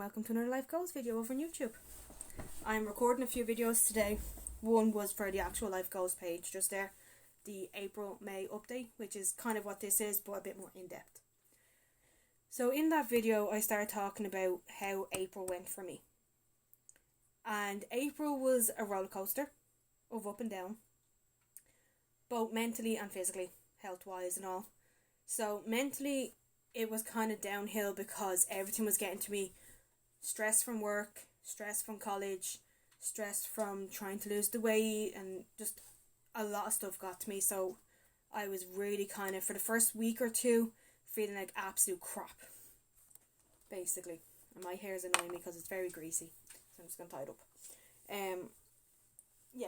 welcome to another Life Goals video over on YouTube. I'm recording a few videos today. One was for the actual Life Goals page, just there, the April-May update, which is kind of what this is, but a bit more in-depth. So in that video, I started talking about how April went for me. And April was a roller coaster of up and down, both mentally and physically, health-wise and all. So mentally, it was kind of downhill because everything was getting to me. Stress from work, stress from college, stress from trying to lose the weight, and just a lot of stuff got to me. So I was really kind of, for the first week or two, feeling like absolute crap, basically. And my hair is annoying me because it's very greasy, so I'm just going to tie it up.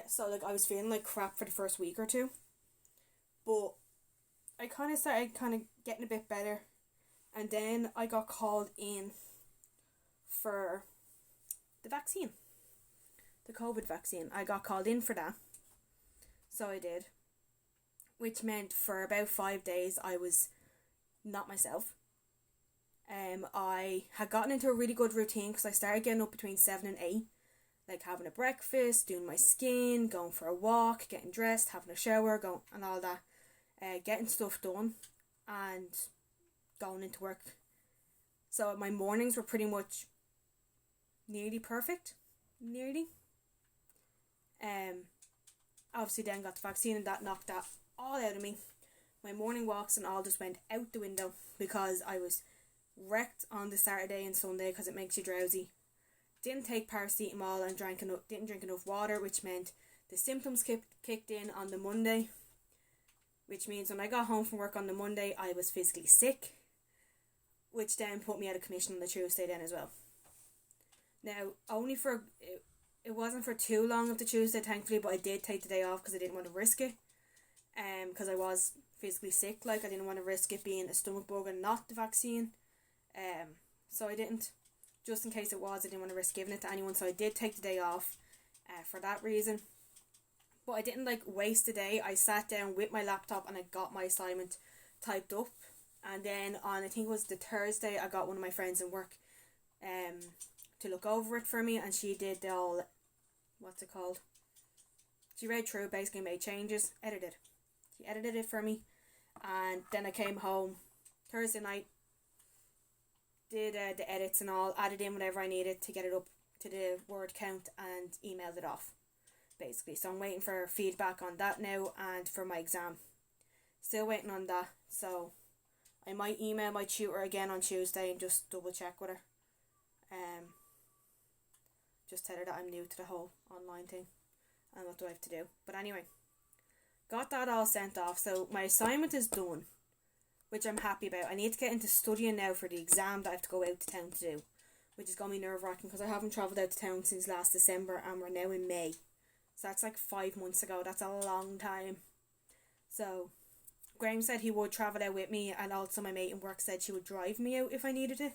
So like I was feeling like crap for the first week or two, but I kind of started getting a bit better. And then I got called in for the vaccine, the COVID vaccine. I got called in for that. So I did. Which meant for about 5 days I was not myself. I had gotten into a really good routine because I started getting up between 7 and 8. Like having a breakfast, doing my skin, going for a walk, getting dressed, having a shower, and all that. Getting stuff done and going into work. So my mornings were pretty much nearly perfect. Obviously then got the vaccine and that knocked that all out of me. My morning walks and all just went out the window because I was wrecked on the Saturday and Sunday because it makes you drowsy. Didn't take paracetamol and didn't drink enough water, which meant the symptoms kicked in on the Monday, which means when I got home from work on the Monday I was physically sick, which then put me out of commission on the Tuesday then as well. Now, it wasn't for too long of the Tuesday, thankfully, but I did take the day off because I didn't want to risk it. Because I was physically sick, I didn't want to risk it being a stomach bug and not the vaccine. So I didn't. Just in case it was, I didn't want to risk giving it to anyone, so I did take the day off for that reason. But I didn't waste the day. I sat down with my laptop and I got my assignment typed up. And then on, I think it was the Thursday, I got one of my friends in work to look over it for me, and she did the all, what's it called? She read through, basically made changes, edited. She edited it for me, and then I came home Thursday night, did the edits and all, added in whatever I needed to get it up to the word count and emailed it off, basically. So I'm waiting for feedback on that now and for my exam. Still waiting on that, so I might email my tutor again on Tuesday and just double check with her. Just tell her that I'm new to the whole online thing and what do I have to do. But anyway, got that all sent off. So my assignment is done, which I'm happy about. I need to get into studying now for the exam that I have to go out to town to do, which is going to be nerve-wracking because I haven't travelled out to town since last December and we're now in May. So that's 5 months ago. That's a long time. So Graham said he would travel out with me, and also my mate in work said she would drive me out if I needed it.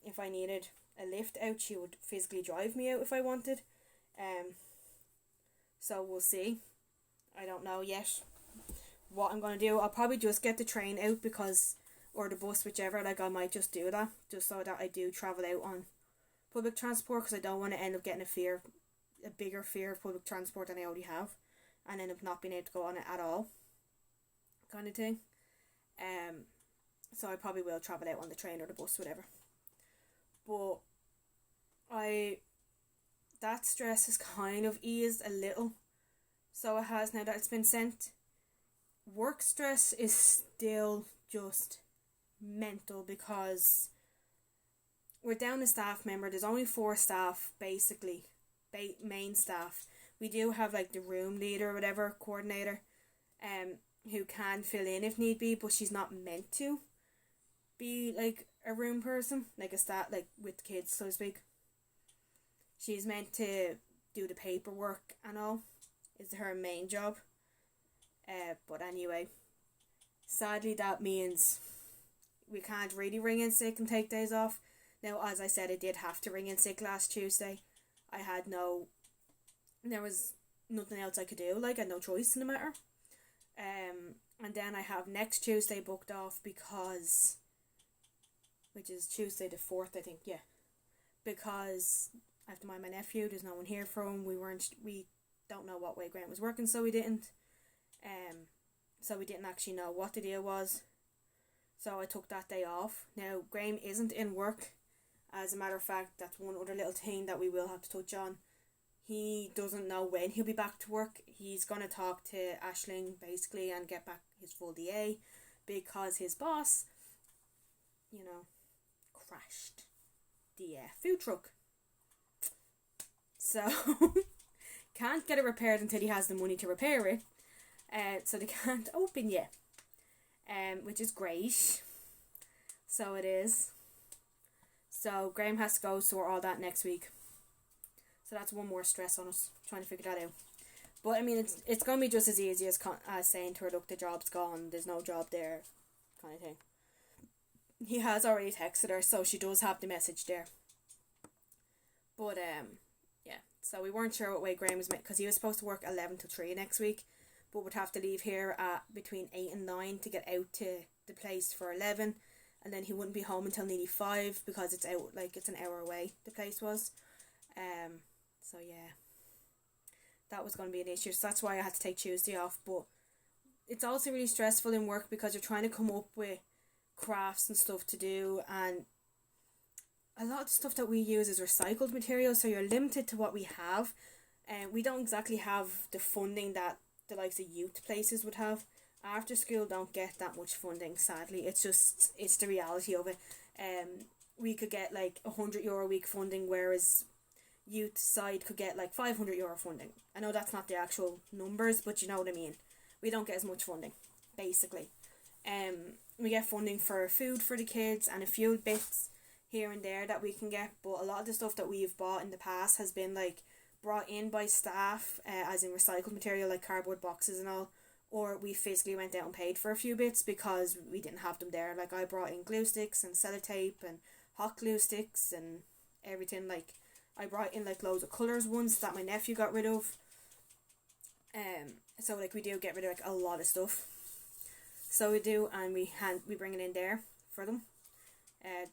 If I needed a lift out, she would physically drive me out if I wanted. So we'll see. I don't know yet what I'm going to do. I'll probably just get the train out or the bus, whichever. I might just do that, just so that I do travel out on public transport, because I don't want to end up getting a bigger fear of public transport than I already have, and end up not being able to go on it at all, kind of thing. So I probably will travel out on the train or the bus, whatever. But that stress has kind of eased a little. So it has, now that it's been sent. Work stress is still just mental because we're down a staff member. There's only 4 staff, basically, main staff. We do have the room leader or whatever, coordinator, who can fill in if need be, but she's not meant to be a room person, a staff, with kids, so to speak. She's meant to do the paperwork and all, is her main job. But anyway, sadly that means we can't really ring in sick and take days off. Now, as I said, I did have to ring in sick last Tuesday. There was nothing else I could do, I had no choice in the matter. And then I have next Tuesday booked off because which is Tuesday the 4th, I think, yeah. Because I have to mind my nephew, there's no one here for him. We don't know what way Graham was working, so we didn't. So we didn't actually know what the deal was. So I took that day off. Now, Graham isn't in work. As a matter of fact, that's one other little thing that we will have to touch on. He doesn't know when he'll be back to work. He's going to talk to Aisling, basically, and get back his full DA, because his boss, crashed the food truck. So, can't get it repaired until he has the money to repair it. So they can't open yet. Which is great. So it is. So Graham has to go sort all that next week. So that's one more stress on us, trying to figure that out. But I mean, it's going to be just as easy as saying to her, look, the job's gone, there's no job there, kind of thing. He has already texted her, so she does have the message there. But yeah, so we weren't sure what way Graham was, because he was supposed to work 11 to 3 next week, but would have to leave here at between 8 and 9 to get out to the place for 11, and then he wouldn't be home until nearly 5 because it's out, like, it's an hour away, the place was. So yeah, that was going to be an issue, so that's why I had to take Tuesday off. But it's also really stressful in work because you're trying to come up with crafts and stuff to do, and a lot of the stuff that we use is recycled material, so you're limited to what we have, and we don't exactly have the funding that the likes of youth places would have. After school don't get that much funding, sadly. It's the reality of it. We could get like €100 a week funding, whereas youth side could get like €500 funding. I know that's not the actual numbers, but you know what I mean. We don't get as much funding, basically. We get funding for food for the kids and a few bits here and there that we can get, but a lot of the stuff that we've bought in the past has been like brought in by staff, as in recycled material like cardboard boxes and all, or we physically went out and paid for a few bits because we didn't have them there. Like, I brought in glue sticks and sellotape and hot glue sticks and everything. Like, I brought in like loads of colours once that my nephew got rid of. So like we do get rid of like a lot of stuff. So we do, and we bring it in there for them,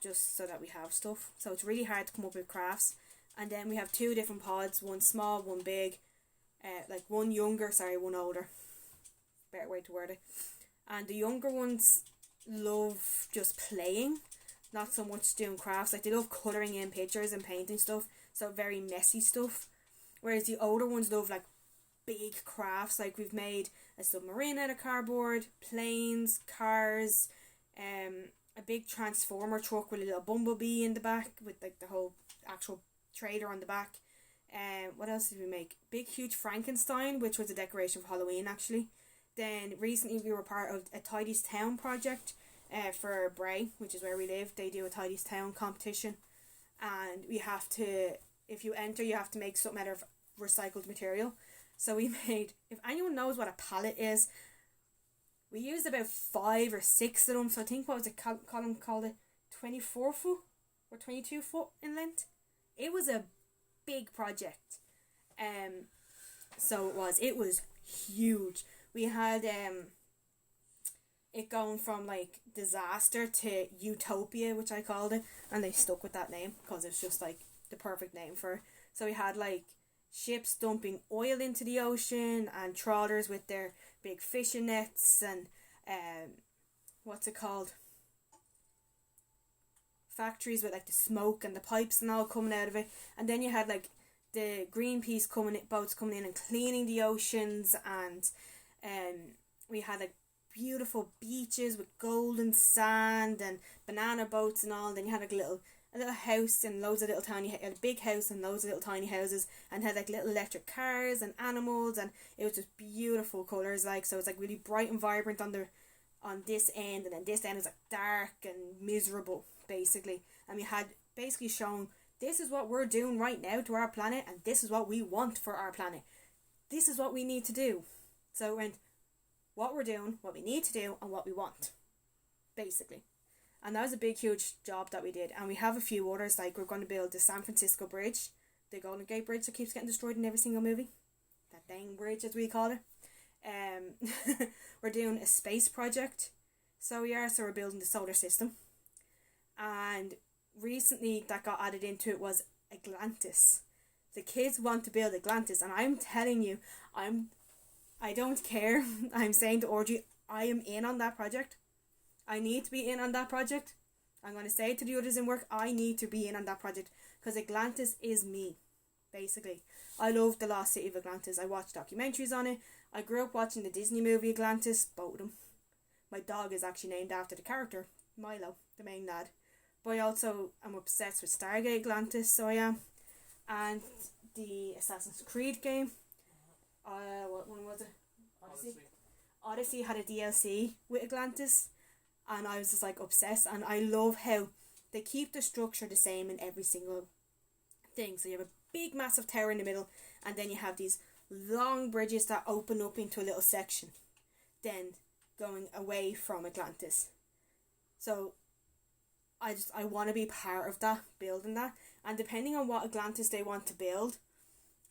just so that we have stuff. So it's really hard to come up with crafts. And then we have 2 different pods, one small, one big, like one younger, one older, better way to word it. And the younger ones love just playing, not so much doing crafts. Like, they love colouring in pictures and painting stuff, so very messy stuff. Whereas the older ones love like big crafts. Like, we've made a submarine out of cardboard, planes, cars, a big transformer truck with a little bumblebee in the back with like the whole actual trailer on the back. What else did we make? Big huge Frankenstein, which was a decoration for Halloween actually. Then recently we were part of a Tidy's Town project for Bray, which is where we live. They do a Tidy's Town competition, and we have to, if you enter, you have to make something out of recycled material. So we made, if anyone knows what a pallet is, we used about 5 or 6 of them. So I think, what was it, Colin called it, 24 foot or 22 foot in length. It was a big project. So it was huge. We had it going from like disaster to utopia, which I called it, and they stuck with that name because it's just like the perfect name for it. So we had like ships dumping oil into the ocean, and trawlers with their big fishing nets, and what's it called, factories with like the smoke and the pipes and all coming out of it. And then you had like the Greenpeace boats coming in and cleaning the oceans, and we had like beautiful beaches with golden sand and banana boats and all. Then you had like a little house and loads of little tiny, a big house and loads of little tiny houses, and had like little electric cars and animals, and it was just beautiful colours. Like, so it's like really bright and vibrant on this end, and then this end is like dark and miserable basically. And we had basically shown, this is what we're doing right now to our planet, and this is what we want for our planet. This is what we need to do. So it went, what we're doing, what we need to do, and what we want, basically. And that was a big, huge job that we did. And we have a few others, like we're going to build the San Francisco Bridge, the Golden Gate Bridge that keeps getting destroyed in every single movie. That dang bridge, as we call it. We're doing a space project. So we are, so we're building the solar system. And recently that got added into it was Atlantis. The kids want to build Atlantis, and I'm telling you, I don't care. I'm saying to Orgy, I am in on that project. I need to be in on that project. I'm going to say to the others in work, I need to be in on that project because Atlantis is me, basically. I love The Lost City of Atlantis. I watched documentaries on it. I grew up watching the Disney movie Atlantis, both of them. My dog is actually named after the character, Milo, the main lad. But I also am obsessed with Stargate Atlantis, so I am. And the Assassin's Creed game. What one was it? Odyssey had a DLC with Atlantis, and I was just like obsessed. And I love how they keep the structure the same in every single thing. So you have a big massive tower in the middle, and then you have these long bridges that open up into a little section, then going away from Atlantis. So I want to be part of that, building that. And depending on what Atlantis they want to build,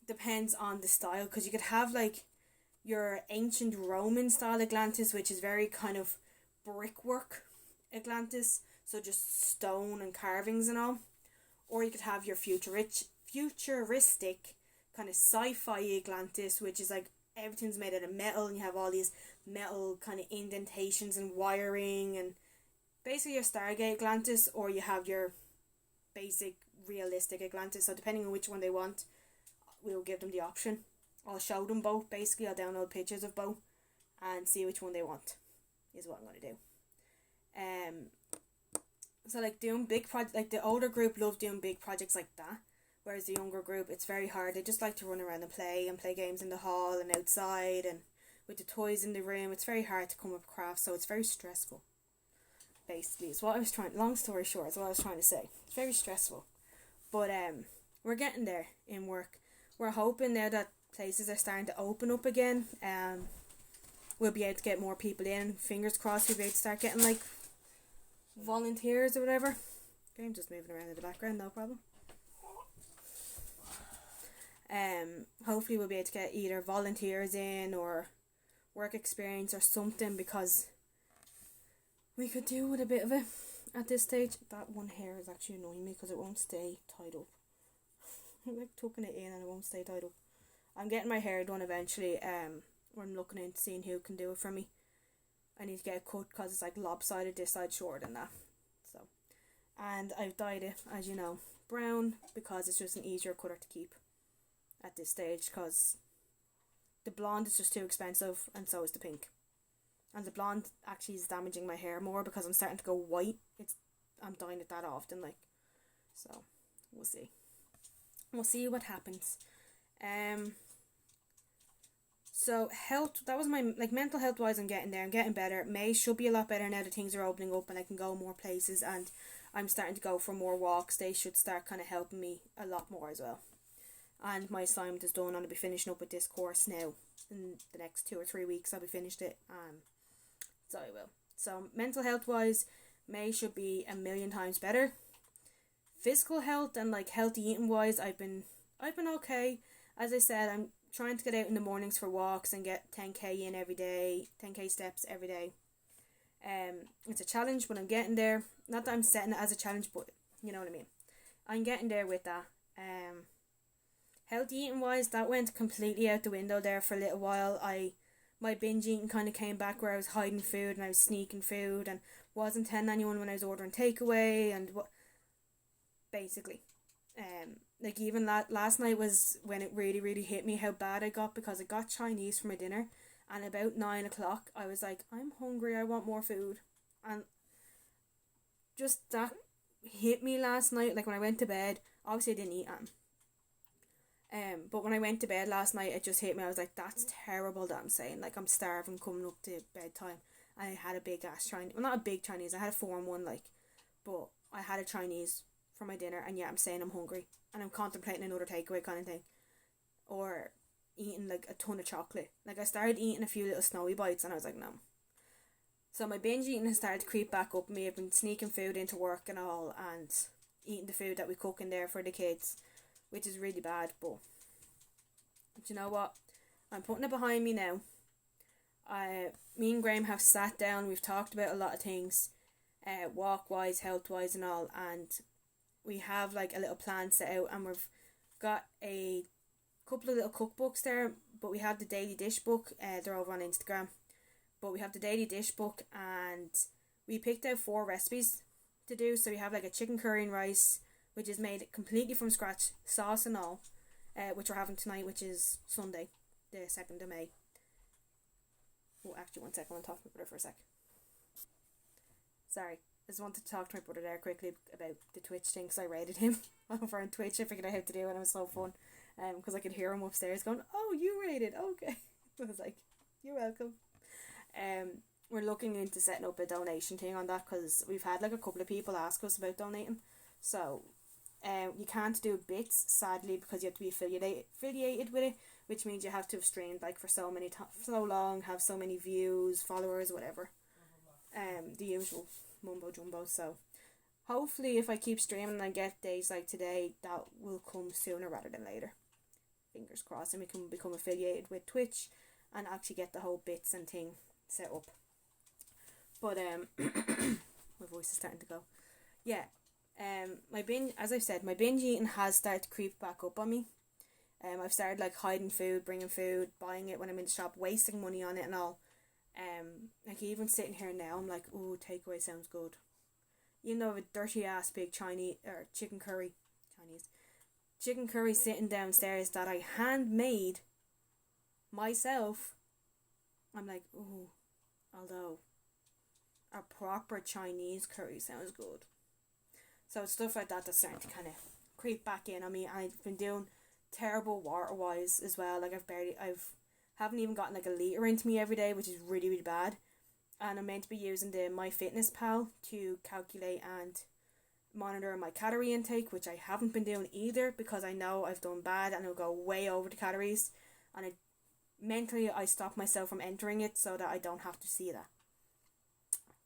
depends on the style, because you could have like your ancient Roman style Atlantis, which is very kind of brickwork Atlantis, so just stone and carvings and all. Or you could have your futuristic kind of sci-fi Atlantis, which is like everything's made out of metal, and you have all these metal kind of indentations and wiring, and basically your Stargate Atlantis. Or you have your basic realistic Atlantis. So depending on which one they want, we'll give them the option. I'll show them both. Basically, I'll download pictures of both and see which one they want, is what I'm going to do. So like doing big projects, like the older group love doing big projects like that, whereas the younger group, it's very hard. They just like to run around and play games in the hall and outside and with the toys in the room. It's very hard to come up with crafts, so it's very stressful. Basically, it's what I was trying. Long story short, is what I was trying to say. It's very stressful, but we're getting there in work. We're hoping now that places are starting to open up again. We'll be able to get more people in. Fingers crossed, we'll be able to start getting like volunteers or whatever. Okay, I'm just moving around in the background, no problem. Hopefully we'll be able to get either volunteers in or work experience or something, because we could do with a bit of it at this stage. That one hair is actually annoying me because it won't stay tied up. I'm like tucking it in and it won't stay tied up. I'm getting my hair done eventually. I'm looking into seeing who can do it for me. I need to get it cut because it's like lopsided this side shorter than that. So, and I've dyed it, as you know, brown, because it's just an easier colour to keep at this stage, because the blonde is just too expensive, and so is the pink. And the blonde actually is damaging my hair more because I'm starting to go white. I'm dyeing it that often, like. So, we'll see. We'll see what happens. So health, that was my, like, mental health wise, I'm getting there. I'm getting better. May should be a lot better now that things are opening up and I can go more places, and I'm starting to go for more walks. They should start kind of helping me a lot more as well. And my assignment is done, and I'll be finishing up with this course now. In the next 2 or 3 weeks I'll be finished it. So I will. So mental health wise, May should be a million times better. Physical health and like healthy eating wise, I've been okay. As I said, I'm trying to get out in the mornings for walks and get 10k in every day, 10k steps every day. It's a challenge, but I'm getting there. Not that I'm setting it as a challenge, but you know what I mean. I'm getting there with that. Healthy eating wise, that went completely out the window there for a little while. My binge eating kind of came back, where I was hiding food and I was sneaking food and wasn't telling anyone when I was ordering takeaway, and what basically. Like even last night was when it really, really hit me how bad I got, because I got Chinese for my dinner, and about 9 o'clock I was like, I'm hungry, I want more food. And just that hit me last night. Like when I went to bed, obviously I didn't eat but when I went to bed last night, it just hit me. I was like, that's terrible that I'm saying, like, I'm starving coming up to bedtime. And I had a big ass Chinese, well, not a big Chinese, I had a 4-in-1, like, but I had a Chinese for my dinner, and yeah, I'm saying I'm hungry and I'm contemplating another takeaway kind of thing, or eating like a ton of chocolate. Like I started eating a few little snowy bites and I was like, no. So my binge eating has started to creep back up me. I've been sneaking food into work and all, and eating the food that we cook in there for the kids, which is really bad. But you know what, I'm putting it behind me now. Me and Graham have sat down, we've talked about a lot of things, walk wise, health wise, and all. And we have like a little plan set out, and we've got a couple of little cookbooks there. But we have the daily dish book. They're over on Instagram. But we have the daily dish book, and we picked out 4 recipes to do. So we have like a chicken curry and rice, which is made completely from scratch, sauce and all, which we're having tonight, which is Sunday, the 2nd of May. Oh, actually, 1 second, I'll talk to my brother for a sec. Sorry, I just wanted to talk to my brother there quickly about the Twitch thing, because I rated him over on Twitch. I figured out how to do it, and it was so fun. Because I could hear him upstairs going, "Oh, you rated, okay." I was like, "You're welcome." We're looking into setting up a donation thing on that, because we've had like a couple of people ask us about donating. So, you can't do bits, sadly, because you have to be affiliated with it, which means you have to have streamed like for so long, have so many views, followers, whatever. The usual mumbo jumbo. So hopefully if I keep streaming and I get days like today, that will come sooner rather than later. Fingers crossed, and we can become affiliated with Twitch and actually get the whole bits and thing set up. But my voice is starting to go. Yeah. My binge, as I've said, my binge eating has started to creep back up on me. I've started like hiding food, bringing food, buying it when I'm in the shop, wasting money on it and all. Like even sitting here now, I'm like, ooh, takeaway sounds good. You know, a dirty ass big Chinese or chicken curry sitting downstairs that I handmade myself. I'm like, ooh, although a proper Chinese curry sounds good. So stuff like that that's starting to kind of creep back in on me. I've been doing terrible water wise as well. Like haven't even gotten like a litre into me every day, which is really, really bad. And I'm meant to be using the MyFitnessPal to calculate and monitor my calorie intake, which I haven't been doing either, because I know I've done bad and it'll go way over the calories. And mentally I stop myself from entering it so that I don't have to see that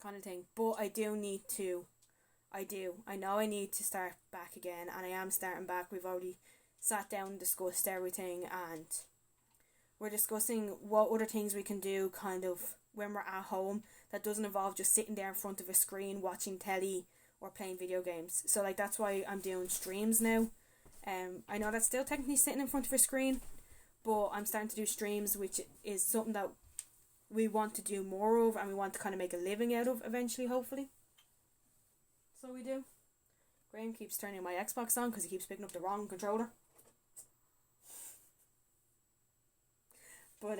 kind of thing. But I know I need to start back again, and I am starting back. We've already sat down and discussed everything, and we're discussing what other things we can do kind of when we're at home that doesn't involve just sitting there in front of a screen watching telly or playing video games. So like that's why I'm doing streams now. I know that's still technically sitting in front of a screen, but I'm starting to do streams, which is something that we want to do more of, and we want to kind of make a living out of eventually, hopefully. So we do. Graham keeps turning my Xbox on because he keeps picking up the wrong controller. But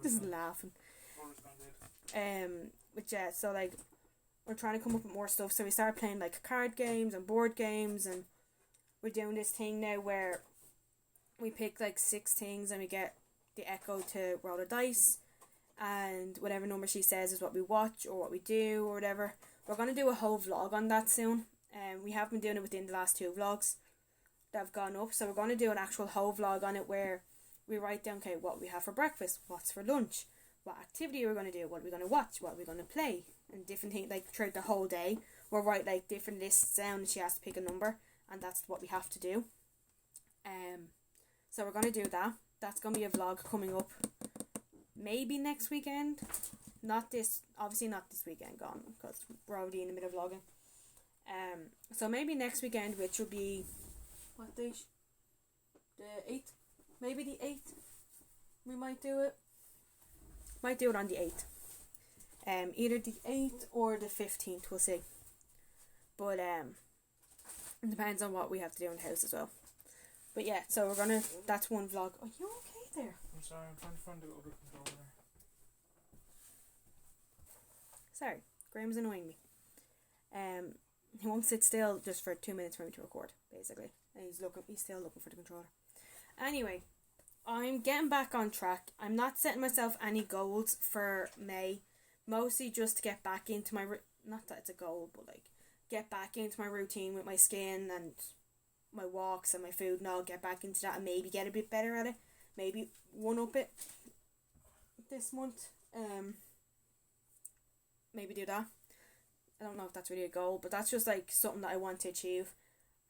just laughing. But yeah, so like we're trying to come up with more stuff. So we started playing like card games and board games, and we're doing this thing now where we pick like 6 things and we get the Echo to roll a dice, and whatever number she says is what we watch or what we do or whatever. We're going to do a whole vlog on that soon. We have been doing it within the last 2 vlogs that have gone up, so we're going to do an actual whole vlog on it where we write down, okay, what we have for breakfast, what's for lunch, what activity we're going to do, what we're going to watch, what we're going to play, and different things. Like throughout the whole day we'll write like different lists down, and she has to pick a number, and that's what we have to do. So we're going to do that. That's going to be a vlog coming up maybe next weekend. Obviously not this weekend gone, because we're already in the middle of vlogging. So maybe next weekend, which will be, what date? The 8th? Maybe the 8th. We might do it. Might do it on the 8th. Either the 8th or the 15th, we'll see. But it depends on what we have to do in the house as well. But yeah, so we're gonna, that's one vlog. Are you okay there? I'm sorry, I'm trying to find the other controller. Sorry, Graham's annoying me. He won't sit still just for 2 minutes for me to record, basically. And he's still looking for the controller. Anyway, I'm getting back on track. I'm not setting myself any goals for May. Mostly just to get back into my, not that it's a goal, but like, get back into my routine with my skin and my walks and my food, and I'll get back into that and maybe get a bit better at it. Maybe one up it this month. Maybe do that. I don't know if that's really a goal, but that's just like something that I want to achieve.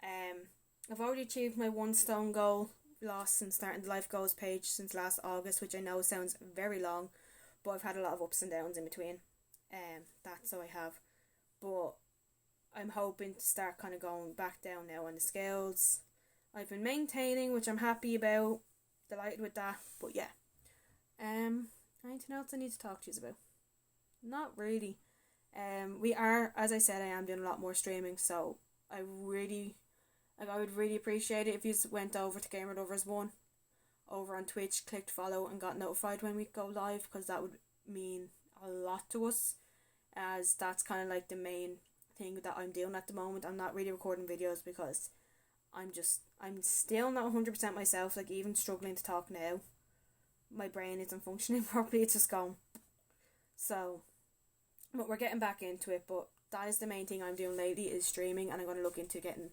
I've already achieved my 1 stone goal lost since starting the life goals page since last August, which I know sounds very long, but I've had a lot of ups and downs in between. That's so I have. But I'm hoping to start kind of going back down now on the scales. I've been maintaining, which I'm happy about. Delighted with that. But yeah. Anything else I need to talk to you about? Not really. We are, as I said, I am doing a lot more streaming, so I would really appreciate it if you went over to Gamer Lovers 1 over on Twitch, clicked follow and got notified when we go live, because that would mean a lot to us, as that's kind of like the main thing that I'm doing at the moment. I'm not really recording videos because I'm still not 100% myself, like even struggling to talk now. My brain isn't functioning properly, it's just gone. So, but we're getting back into it, but that is the main thing I'm doing lately, is streaming, and I'm going to look into getting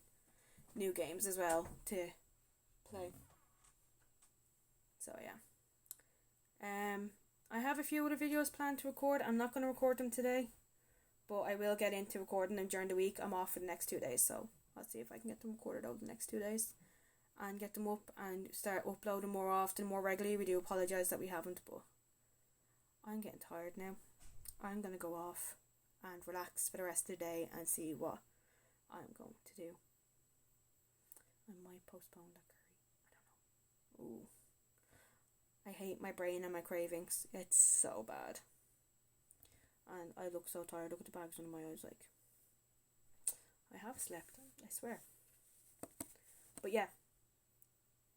new games as well to play. So yeah. I have a few other videos planned to record. I'm not going to record them today, but I will get into recording them during the week. I'm off for the next 2 days, so I'll see if I can get them recorded over the next 2 days and get them up and start uploading more often, more regularly. We do apologise that we haven't, but I'm getting tired now. I'm going to go off and relax for the rest of the day and see what I'm going to do. I might postpone that curry. I don't know. Ooh. I hate my brain and my cravings. It's so bad. And I look so tired. Look at the bags under my eyes, like. I have slept, I swear. But yeah.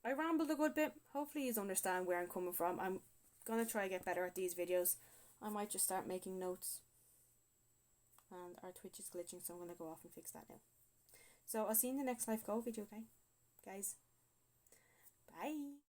I rambled a good bit. Hopefully you understand where I'm coming from. I'm going to try to get better at these videos. I might just start making notes. And our Twitch is glitching, so I'm going to go off and fix that now. So I'll see you in the next Life Go video, okay? Guys. Bye.